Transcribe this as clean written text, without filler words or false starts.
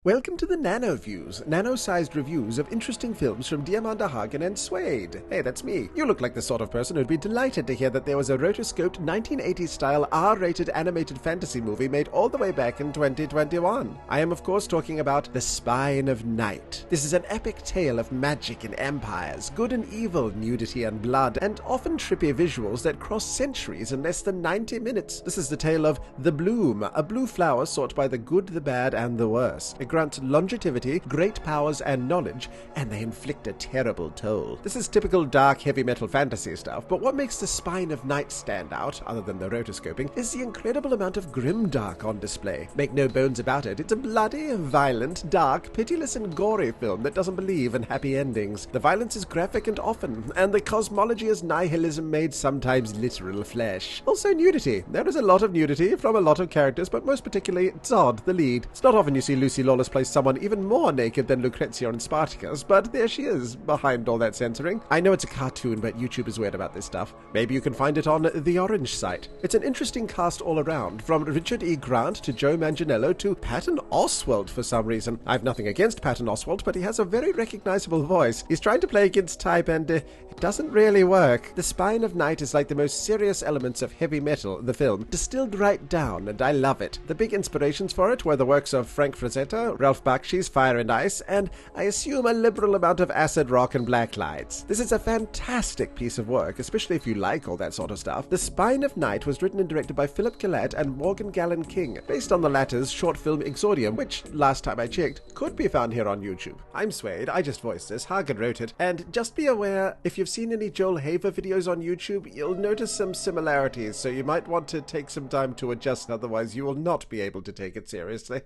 Welcome to the Nanoviews, nano-sized reviews of interesting films from Hagan and Suede. Hey, that's me. You look like the sort of person who'd be delighted to hear that there was a rotoscoped 1980s-style R-rated animated fantasy movie made all the way back in 2021. I am, of course, talking about The Spine of Night. This is an epic tale of magic and empires, good and evil, nudity and blood, and often trippy visuals that cross centuries in less than 90 minutes. This is the tale of The Bloom, a blue flower sought by the good, the bad, and the worse. It grants longevity, great powers, and knowledge, and they inflict a terrible toll. This is typical dark heavy metal fantasy stuff, but what makes The Spine of Night stand out, other than the rotoscoping, is the incredible amount of grimdark on display. Make no bones about it, it's a bloody, violent, dark, pitiless, and gory film that doesn't believe in happy endings. The violence is graphic and often, and the cosmology is nihilism made sometimes literal flesh. Also nudity. There is a lot of nudity from a lot of characters, but most particularly Zod, the lead. It's not often you see Lucy Lawless play someone even more naked than Lucrezia and Spartacus, but there she is, behind all that censoring. I know it's a cartoon, but YouTube is weird about this stuff. Maybe you can find it on the Orange site. It's an interesting cast all around, from Richard E. Grant to Joe Manganiello to Patton Oswalt for some reason. I've nothing against Patton Oswalt, but he has a very recognizable voice. He's trying to play against type and it doesn't really work. The Spine of Night is like the most serious elements of heavy metal, the film, distilled right down, and I love it. The big inspirations for it were the works of Frank Frazetta, Ralph Bakshi's Fire and Ice, and I assume a liberal amount of acid rock and black lights. This is a fantastic piece of work, especially if you like all that sort of stuff. The Spine of Night was written and directed by Philip Gillette and Morgan Gallen King, based on the latter's short film Exordium, which, last time I checked, could be found here on YouTube. I'm Suede, I just voiced this, Hagan wrote it, and just be aware, if you've seen any Joel Haver videos on YouTube, you'll notice some similarities, so you might want to take some time to adjust, otherwise you will not be able to take it seriously.